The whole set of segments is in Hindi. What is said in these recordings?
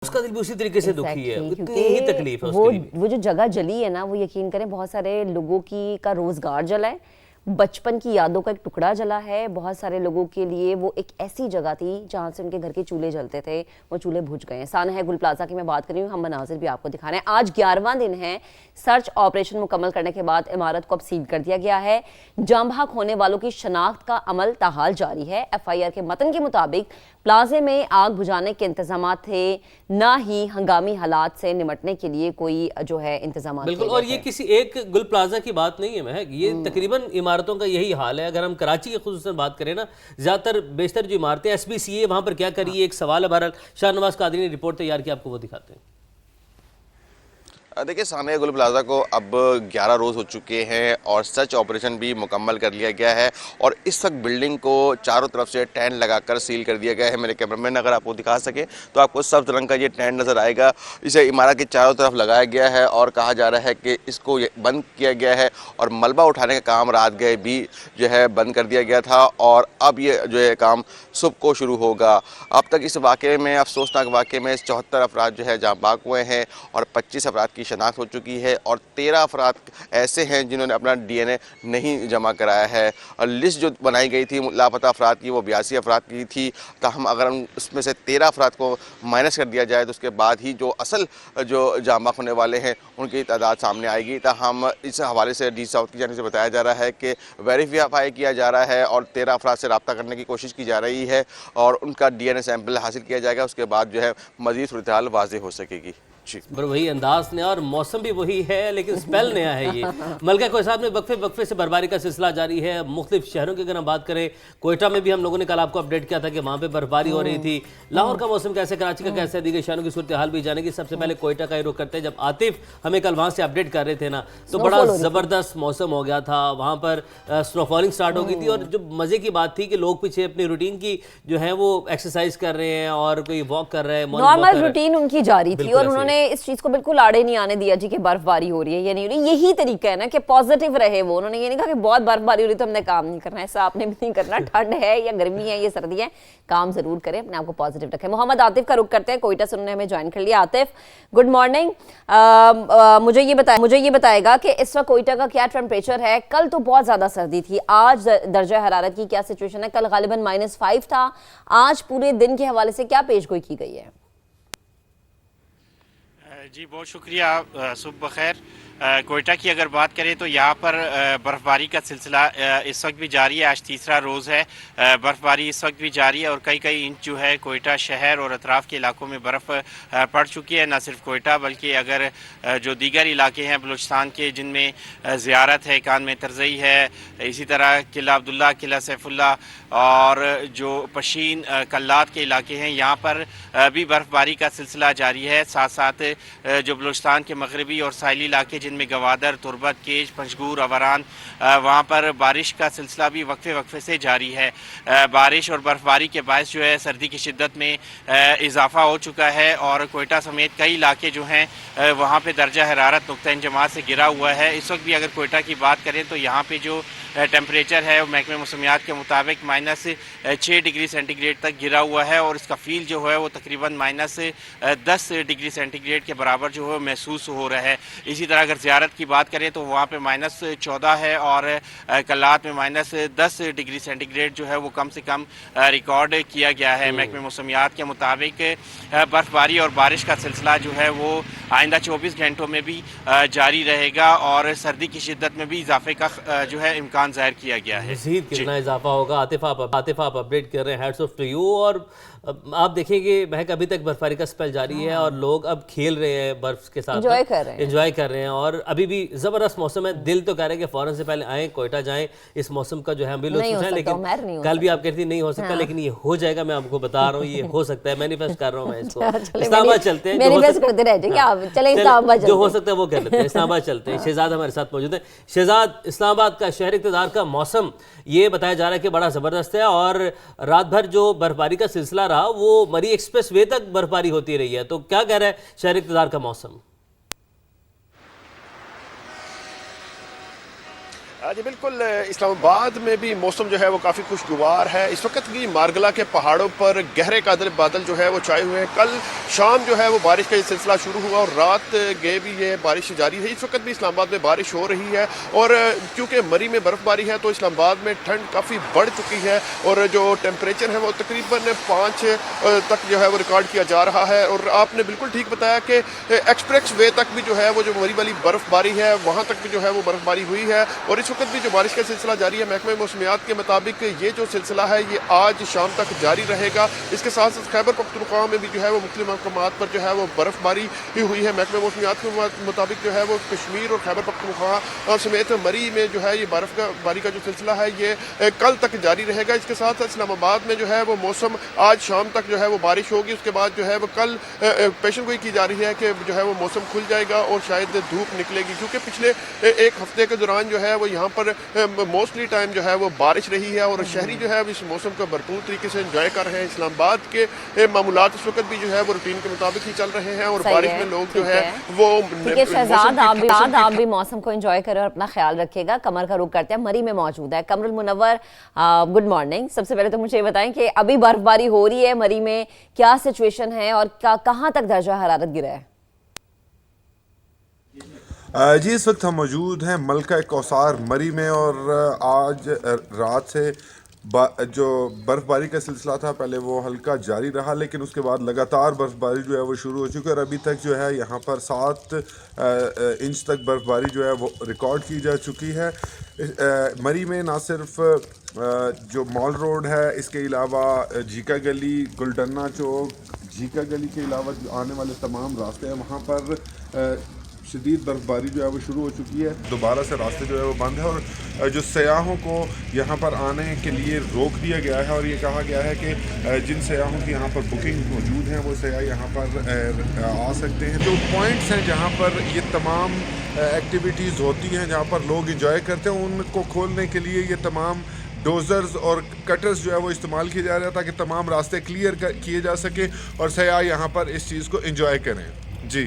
उसका दिल भी उसी तरीके से दुखी है, इतनी ही तकलीफ है वो उसके लिए। वो जो जगह जली है ना, वो यकीन करें बहुत सारे लोगों की का रोजगार जला है, बचपन की यादों का एक टुकड़ा जला है। बहुत सारे लोगों के लिए वो एक ऐसी जगह थी जहां से उनके घर के चूल्हे जलते थे, वो चूल्हे बुझ गए हैं। साना है गुल प्लाजा की मैं बात कर रही हूँ, हम मनाजिर भी आपको दिखा रहे हैं। आज 11वां दिन है, सर्च ऑपरेशन मुकम्मल करने के बाद इमारत को अब सील कर दिया गया है। जाम बहक होने वालों की शनाख्त का अमल ताहाल जारी है। FIR के मतन के मुताबिक प्लाजे में आग बुझाने के इंतजाम थे, ना ही हंगामी हालात से निमटने के लिए कोई जो है इंतजाम। बिल्कुल, और ये किसी एक गुल प्लाजा की बात नहीं है महक, ये तकरीबन इमारतों का यही हाल है। अगर हम कराची की खुसूसन बात करें ना, ज़्यादातर बेशतर जो इमारतें SBCA वहाँ पर क्या करिए, एक सवाल है। बहरहाल शाहनवाज कादरी ने रिपोर्ट तैयार की, आपको वो दिखाते हैं। देखिए, साना गुल प्लाजा को अब 11 रोज़ हो चुके हैं और सर्च ऑपरेशन भी मुकम्मल कर लिया गया है और इस वक्त बिल्डिंग को चारों तरफ से टेंट लगाकर सील कर दिया गया है। मेरे कैमरामैन अगर आपको दिखा सके तो आपको सब्ज रंग का ये टेंट नज़र आएगा। इसे इमारत के चारों तरफ लगाया गया है और कहा जा रहा है कि इसको बंद किया गया है और मलबा उठाने का काम रात गए भी जो है बंद कर दिया गया था और अब ये जो है काम सुबह को शुरू होगा। अब तक इस वाक़े में, अफसोसनाक वाक़े में 74 अफराद जो है जाँ बाग हुए हैं और 25 अफराद की शनाख्त हो चुकी है और 13 अफराद ऐसे हैं जिन्होंने अपना DNA नहीं जमा कराया है। और लिस्ट जो बनाई गई थी लापता अफराद की, वो 82 अफराद की थी। ताहम अगर हम उसमें से 13 अफराद को माइनस कर दिया जाए तो उसके बाद ही जो असल जो जाँ बाग होने वाले हैं उनकी तादाद सामने आएगी। ताहम इस हवाले से डी साउथ की जानिब से बताया जा रहा है कि वेरीफाई किया जा रहा है और 13 अफराद से रब्ता करने की कोशिश की जा रही है और उनका DNA सैंपल हासिल किया जाएगा। उसके बाद जो है मज़ीद सूरत हाल वाज़ेह हो सकेगी। पर वही अंदाज नया और मौसम भी वही है, लेकिन स्पेल नया है ये। मलका कोई साहब में वक्फे से बर्फबारी का सिलसिला जारी है। मुख्तलिफ शहरों की अगर हम बात करें, कोयटा में भी हम लोगों ने कल आपको अपडेट किया था कि वहाँ पे बर्फबारी हो रही थी। लाहौर का मौसम कैसे, कराची का कैसे, दीगर शहरों की सूरत हाल भी जानेगी। सबसे पहले कोयटा का ही रुख करते हैं। जब आतिफ हमें कल वहाँ से अपडेट कर रहे थे ना, तो बड़ा ज़बरदस्त मौसम हो गया था। वहाँ पर स्नोफॉलिंग स्टार्ट हो गई थी और जो मज़े की बात थी कि लोग पीछे अपनी रूटीन की जो है वो एक्सरसाइज कर रहे हैं और कोई वॉक कर रहे हैं, नॉर्मल रूटीन उनकी जारी थी और उन्होंने इस चीज को बिल्कुल आड़े नहीं आने दिया जी कि बर्फबारी हो रही है या नहीं हो रही। यही तरीका है ना कि पॉजिटिव रहे वो। उन्होंने ये नहीं कहा कि बहुत बर्फबारी हो रही तो हमने काम नहीं करना है। ऐसा आपने भी नहीं करना। ठंड है या गर्मी है या सर्दी है, काम जरूर करें, अपने आप को पॉजिटिव रखें। मोहम्मद आतिफ का रुख करते हैं, कोयटा से उन्होंने हमें ज्वाइन कर लिया। Atif, good morning. मुझे ये बताएगा कि इस वक्त कोयटा का क्या टेम्परेचर है? कल तो बहुत ज्यादा सर्दी थी, आज दर्जा हरारत की क्या सिचुएशन है? कल गालिबन -5 था, आज पूरे दिन के हवाले से क्या पेशगोई की गई है? जी बहुत शुक्रिया, सुबह बखैर। कोयटा की अगर बात करें तो यहाँ पर बर्फ़बारी का सिलसिला इस वक्त भी जारी है। आज तीसरा रोज़ है, बर्फ़बारी इस वक्त भी जारी है और कई इंच जो है कोयटा शहर और अतराफ़ के इलाकों में बर्फ़ पड़ चुकी है। न सिर्फ कोयटा बल्कि अगर जो दीगर इलाके हैं बलूचिस्तान के, जिनमें ज़ियारत है, कान में तरज़ई है, इसी तरह किला अब्दुल्ला, किला सैफुल्ला और जो पशीन कल्लात के इलाके हैं, यहाँ पर भी बर्फ़बारी का सिलसिला जारी है। साथ साथ जो बलूचिस्तान के मगरबी और साहिली इलाके जिनमें गवादर, तुरबत, केज, पंजगूर, अवरान, वहाँ पर बारिश का सिलसिला भी वक्फे से जारी है। बारिश और बर्फबारी के बायस जो है सर्दी की शिद्दत में इजाफा हो चुका है और कोयटा समेत कई इलाके जो हैं वहाँ पे दर्जा हरारत नुक्ता इंजमात से गिरा हुआ है। इस वक्त भी अगर कोयटा की बात करें तो यहाँ पे जो टेम्परेचर है महकमे मौसमियात के मुताबिक -6 डिग्री सेंटीग्रेड तक गिरा हुआ है और इसका फील जो है वो तकरीबन -10 डिग्री सेंटीग्रेड के बराबर जो है महसूस हो रहा है। इसी तरह अगर ज़ियारत की बात करें तो वहाँ पे -14 है और कल्लात में -10 डिग्री सेंटीग्रेड जो है वो कम से कम रिकॉर्ड किया गया है। महकमे मौसमियात के मुताबिक बर्फबारी और बारिश का सिलसिला जो है वो आइंदा 24 घंटों में भी जारी रहेगा और सर्दी की शिद्दत में भी इजाफे का जो है इम्कान जाहिर किया गया है। मज़ीद कितना इजाफा होगा? आतिफ आप अपडेट कर रहे हैं, हैट्स ऑफ टू यू। और आप देखेंगे महक, अभी तक बर्फबारी का स्पेल जारी है और लोग अब खेल रहे हैं बर्फ के साथ, एंजॉय कर रहे हैं और अभी भी ज़बरदस्त मौसम है। दिल तो कह रहे हैं कि फ़ौरन से पहले आए, कोयटा जाएं, इस मौसम का जो है हम भी लुत्फ़ उठाएं, लेकिन कल भी आप कहती नहीं हो सकता, लेकिन ये हो जाएगा। मैं आपको बता रहा हूँ, ये हो सकता है। मैनिफेस्ट कर रहा हूँ मैं इसको। इस्लामाबाद चलते हैं, जो हो सकता है वो कर लेते हैं। इस्लामाबाद चलते हैं, शहजाद हमारे साथ मौजूद है। शहजाद, इस्लामाबाद का शहर इक़्तिदार का मौसम ये बताया जा रहा है कि बड़ा ज़बरदस्त है और रात भर जो बर्फबारी का सिलसिला रहा वो मरी एक्सप्रेस वे तक बर्फबारी होती रही है। तो क्या कह रहा है शहर इक़्तिदार का मौसम? जी बिल्कुल, इस्लामाबाद में भी मौसम जो है वो काफ़ी खुशगवार है। इस वक्त की मारगला के पहाड़ों पर गहरे बादल जो है वो छाए हुए हैं। कल शाम जो है वो बारिश का ये सिलसिला शुरू हुआ और रात गए भी ये बारिश जारी है। इस वक्त भी इस्लामाबाद में बारिश हो रही है और क्योंकि मरी में बर्फ़बारी है तो इस्लामाबाद में ठंड काफ़ी बढ़ चुकी है और जो टेम्परेचर है वो तकरीबन 5 तक जो है वो रिकॉर्ड किया जा रहा है। और आपने बिल्कुल ठीक बताया कि एक्सप्रेस वे तक भी जो है वो जो मरी वाली बर्फ़बारी है वहाँ तक भी जो है वो बर्फ़बारी हुई है। और इस वक्त भी जो बारिश का सिलसिला जारी है, महकमे मौसमियात के मुताबिक ये जो सिलसिला है ये आज शाम तक जारी रहेगा। इसके साथ साथ खैबर पख्तूनख्वा में भी जो है वो मुख्तलिफ मकामात पर जो है वो बर्फ़बारी ही हुई है। महकमे मौसमियात के मुताबिक जो है वो कश्मीर और खैबर पख्तूनख्वा समेत मरी में जो है ये बर्फ़बारी का जो सिलसिला है ये कल तक जारी रहेगा। इसके साथ साथ इस्लामाबाद में जो है वो मौसम आज शाम तक जो है वो बारिश होगी। उसके बाद जो है वो कल पेशन गोई की जा रही है कि जो है वो मौसम खुल जाएगा और शायद धूप निकलेगी, क्योंकि पिछले एक हफ्ते के दौरान जो है वो यहाँ पर मोस्टली टाइम जो है वो बारिश रही है और शहरी जो है इस मौसम को भरपूर तरीके से एंजॉय कर रहे हैं। इस्लामाबाद के मामूलात इस वक्त भी जो है वो रूटीन के मुताबिक ही चल रहे हैं और बारिश में लोग जो है वो शहजाद आप भी मौसम को एंजॉय करें और अपना ख्याल रखिएगा। कमर का रुख करते हैं, मरी में मौजूद है कमरुल मुनव्वर। Good morning. सबसे पहले तो मुझे ये बताएं कि अभी बर्फबारी हो रही है मरी में, क्या सिचुएशन है और कहाँ तक दर्जा हरारत गिरा है? जी इस वक्त हम मौजूद हैं मलका कौसार मरी में और आज रात से जो बर्फ़बारी का सिलसिला था पहले वो हल्का जारी रहा, लेकिन उसके बाद लगातार बर्फ़बारी जो है वो शुरू हो चुकी है और अभी तक जो है यहाँ पर 7 इंच तक बर्फ़बारी जो है वो रिकॉर्ड की जा चुकी है। मरी में ना सिर्फ जो मॉल रोड है, इसके अलावा झीका गली, गुलडन्ना चौक, झीका गली के अलावा आने वाले तमाम रास्ते हैं वहाँ पर शदीद बर्फ़बारी जो है वो शुरू हो चुकी है। दोबारा से रास्ते जो है वो बंद है और जो सयाहों को यहाँ पर आने के लिए रोक दिया गया है और ये कहा गया है कि जिन सयाहों की यहाँ पर बुकिंग मौजूद हैं वो सयाह यहाँ पर आ सकते हैं। जो पॉइंट्स हैं जहाँ पर ये तमाम एक्टिविटीज़ होती हैं, जहाँ पर लोग इंजॉय करते हैं, उनको खोलने के लिए ये तमाम डोज़र्स और कटर्स जो है वो इस्तेमाल किए जा रहे हैं ताकि तमाम रास्ते क्लियर किए जा सके और सयाह यहाँ पर इस चीज़ को इंजॉय करें। जी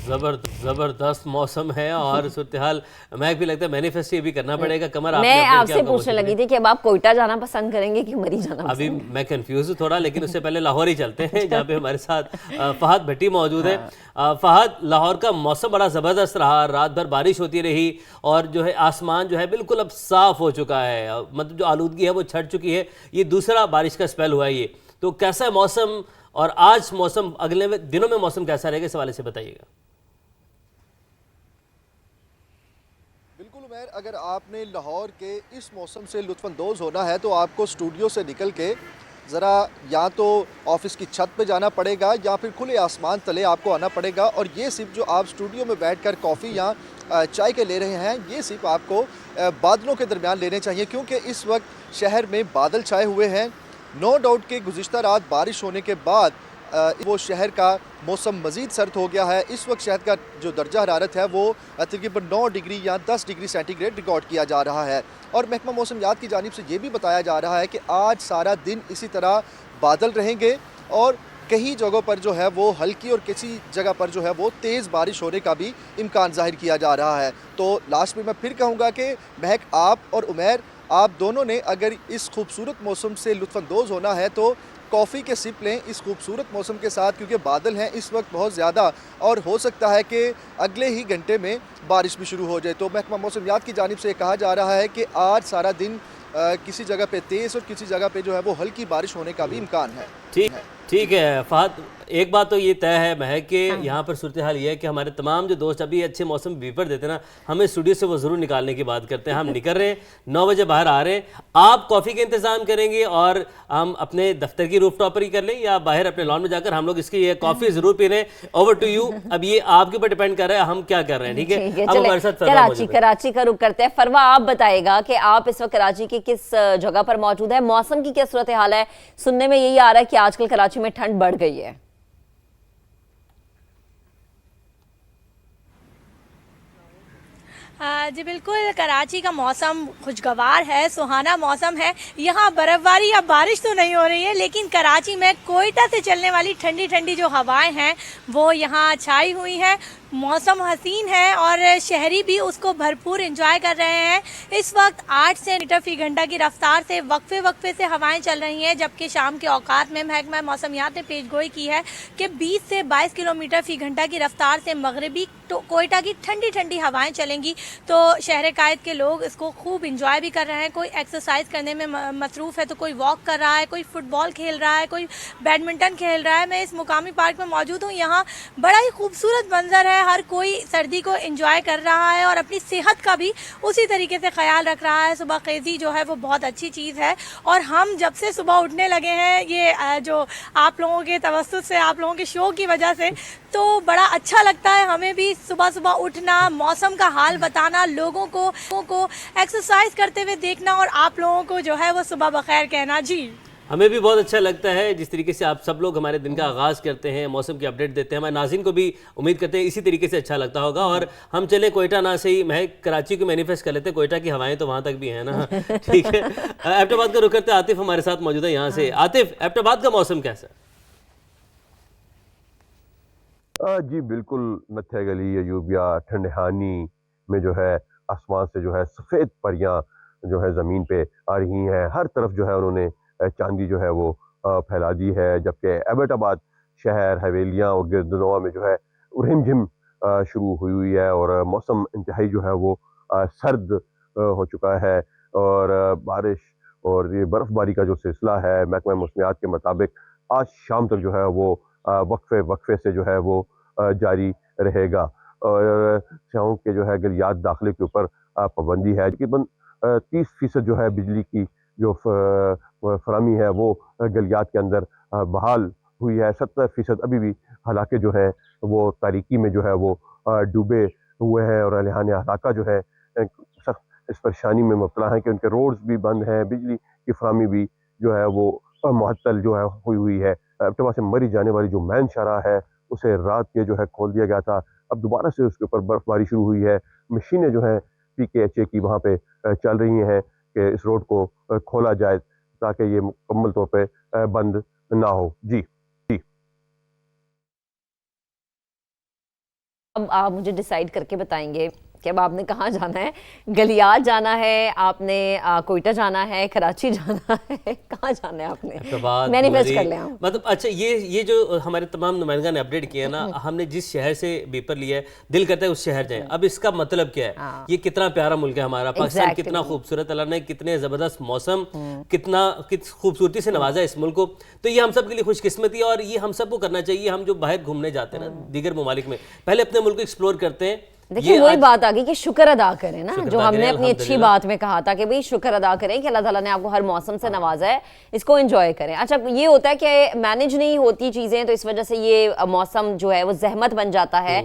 जबरदस्त मौसम है और सूरत-ए-हाल मैं भी लगता है मैनिफेस्ट ये भी करना पड़ेगा। कमर मैं आपसे पूछने लगी थी कि अब आप कोयटा जाना पसंद करेंगे कि मरी जाना अभी पसंद? मैं कंफ्यूज हूँ थोड़ा, लेकिन उससे पहले लाहौर ही चलते हैं जहाँ पे हमारे साथ फहद भट्टी मौजूद है। फहद, लाहौर का मौसम बड़ा ज़बरदस्त रहा, रात भर बारिश होती रही और जो है आसमान जो है बिल्कुल अब साफ़ हो चुका है, मतलब जो आलूदगी है वो छट चुकी है। ये दूसरा बारिश का स्पेल हुआ है ये, तो कैसा है मौसम और आज मौसम, अगले दिनों में मौसम कैसा रहेगा, इस हवाले से बताइएगा। बिल्कुल उमैर, अगर आपने लाहौर के इस मौसम से लुत्फ़अंदोज़ होना है तो आपको स्टूडियो से निकल के ज़रा या तो ऑफिस की छत पे जाना पड़ेगा या फिर खुले आसमान तले आपको आना पड़ेगा। और ये सिर्फ जो आप स्टूडियो में बैठकर कॉफ़ी या चाय के ले रहे हैं, ये सिर्फ आपको बादलों के दरमियान लेने चाहिए, क्योंकि इस वक्त शहर में बादल छाए हुए हैं। नो डाउट कि गुज़िश्ता रात बारिश होने के बाद वो शहर का मौसम मज़ीद सर्द हो गया है। इस वक्त शहर का जो दर्जा हरारत है वो तकरीबन 9 डिग्री या 10 डिग्री सेंटीग्रेड रिकॉर्ड किया जा रहा है। और महकमा मौसमियात की जानिब से ये भी बताया जा रहा है कि आज सारा दिन इसी तरह बादल रहेंगे और कई जगहों पर जो है वो हल्की और किसी जगह पर जो है वो तेज़ बारिश होने का भी इम्कान ज़ाहिर किया जा रहा है। तो लास्ट में मैं फिर कहूँगा कि महक, आप और उमैर, आप दोनों ने अगर इस खूबसूरत मौसम से लुत्फ़अंदोज़ होना है तो कॉफ़ी के सिप लें इस खूबसूरत मौसम के साथ, क्योंकि बादल हैं इस वक्त बहुत ज़्यादा और हो सकता है कि अगले ही घंटे में बारिश भी शुरू हो जाए। तो महकमा मौसमियात की जानिब से कहा जा रहा है कि आज सारा दिन किसी जगह पे तेज़ और किसी जगह पे जो है वो हल्की बारिश होने का भी इम्कान है। ठीक है फहद, एक बात तो ये तय है महक कि यहाँ पर सूरत हाल ये है कि हमारे तमाम जो दोस्त अभी अच्छे मौसम बीपर देते हैं ना, हमें स्टूडियो से वो ज़रूर निकालने की बात करते हैं। हम निकल रहे हैं, 9 बजे बाहर आ रहे हैं, आप कॉफ़ी के इंतज़ाम करेंगे और हम अपने दफ्तर की रूफ टॉप पर ही कर लें या बाहर अपने लॉन में जाकर हम लोग इसकी ये कॉफ़ी ज़रूर पी रहे हैं। ओवर टू यू, अब ये आपके ऊपर डिपेंड कर रहा है हम क्या कर रहे हैं। ठीक है, अब हमारे साथ कराची का रुख करते हैं। फरवा, आप बताएगा कि आप इस वक्त कराची की किस जगह पर मौजूद है, मौसम की क्या सूरत हाल है? सुनने में यही आ रहा है कि आजकल कराची में ठंड बढ़ गई है। जी बिल्कुल, कराची का मौसम खुशगवार है, सुहाना मौसम है। यहाँ बर्फ़बारी या बारिश तो नहीं हो रही है, लेकिन कराची में कोयटा से चलने वाली ठंडी ठंडी जो हवाएं हैं वो यहाँ छाई हुई हैं। मौसम हसीन है और शहरी भी उसको भरपूर एंजॉय कर रहे हैं। इस वक्त 8 से मीटर फी घंटा की रफ्तार से वक्फे से हवाएं चल रही हैं, जबकि शाम के औकात में महकमा मौसमियात ने पेशगोई की है कि 20 से 22 किलोमीटर फी घंटा की रफ्तार से मगरबी कोयटा की ठंडी ठंडी हवाएं चलेंगी। तो शहर कायद के लोग इसको खूब इंजॉय भी कर रहे हैं। कोई एक्सरसाइज करने में मसरूफ़ है तो कोई वॉक कर रहा है, कोई फुटबॉल खेल रहा है, कोई बैडमिंटन खेल रहा है। मैं इस मुकामी पार्क में मौजूद हूँ। यहाँ बड़ा ही खूबसूरत मंजर है। हर कोई सर्दी को एंजॉय कर रहा है और अपनी सेहत का भी उसी तरीके से ख्याल रख रहा है। सुबह खेजी जो है वो बहुत अच्छी चीज़ है और हम जब से सुबह उठने लगे हैं, ये जो आप लोगों के तवज्जुह से, आप लोगों के शो की वजह से, तो बड़ा अच्छा लगता है हमें भी सुबह सुबह उठना, मौसम का हाल बताना, लोगों को एक्सरसाइज करते हुए देखना और आप लोगों को जो है वो सुबह बखैर कहना। जी, हमें भी बहुत अच्छा लगता है जिस तरीके से आप सब लोग हमारे दिन का आगाज़ करते हैं, मौसम की अपडेट देते हैं। हमारे नाज़रीन को भी उम्मीद करते हैं इसी तरीके से अच्छा लगता होगा। और हम चले कोयटा ना से ही महक कराची को मैनिफेस्ट कर लेते हैं, कोयटा की हवाएं तो वहाँ तक भी हैं ना। ठीक है, एबटाबाद का रुख करते हैं। आतिफ हमारे साथ मौजूद है यहाँ से। आतिफ, एबटाबाद का मौसम कैसा है? जी बिल्कुल, नत्थे गली अयूबिया ठंडहानी में जो है आसमान से जो है सफ़ेद परियां जो है ज़मीन पे आ रही हैं। हर तरफ जो है उन्होंने चांदी जो है वो फैला दी है। जबकि एबटाबाद शहर, हवेलियां और गिरदनवा में जो है रिमझिम शुरू हुई है और मौसम इंतहाई जो है वो सर्द हो चुका है। और बारिश और ये बर्फ़बारी का जो सिलसिला है महकमा मौसमियात के मुताबिक आज शाम तक जो है वो वक्फे से जो है वो जारी रहेगा। और शाहों के जो है गलियात दाखिले के ऊपर पाबंदी है। तकरीबन 30% जो है बिजली की जो फरामी है वो गलियात के अंदर बहाल हुई है। 70% अभी भी हालांकि जो है वो तारीकी में जो है वो डूबे हुए हैं और अहलियान इलाका जो है सख्त इस परेशानी में मुब्तला है कि उनके रोड्स भी बंद हैं, बिजली की फरामी भी जो है वो मुअत्तल जो है हुई है। एबटाबाद से मरी जाने वाली जो मैन शाहराह है उसे रात के जो है खोल दिया गया था। अब दोबारा से उसके ऊपर बर्फबारी शुरू हुई है। मशीनें जो हैं PKHA की वहाँ पे चल रही हैं कि इस रोड को खोला जाए ताकि ये मुकम्मल तौर पे बंद ना हो। जी जी, अब आप मुझे डिसाइड करके बताएंगे कि अब आपने कहाँ जाना है। गलियात जाना है आपने, कोयटा जाना है, कराची जाना है, कहाँ जाना है आपने? मैनिफेस्ट कर लें। मतलब अच्छा, ये जो हमारे तमाम नुमाइंदा ने अपडेट किया ना, हमने जिस शहर से पेपर लिया है दिल करता है उस शहर जाएं। अब इसका मतलब क्या है? ये कितना प्यारा मुल्क है हमारा पाकिस्तान, कितना खूबसूरत, अल्लाह ने कितने ज़बरदस्त मौसम, कितना खूबसूरती से नवाजा इस मुल्क को। तो ये हम सब के लिए खुशकिस्मती है और ये हम सबको करना चाहिए। हम जो बाहर घूमने जाते हैं ना दीगर ममालिक में, पहले अपने मुल्क को एक्सप्लोर करते हैं। देखिए वही बात आ गई कि शुक्र अदा करें ना, जो हमने अपनी अच्छी बात में कहा था कि भाई शुक्र अदा करें कि अल्लाह ताला ने आपको हर मौसम से नवाजा है, इसको एंजॉय करें। अच्छा, ये होता है कि मैनेज नहीं होती चीज़ें, तो इस वजह से ये मौसम जो है वो जहमत बन जाता है।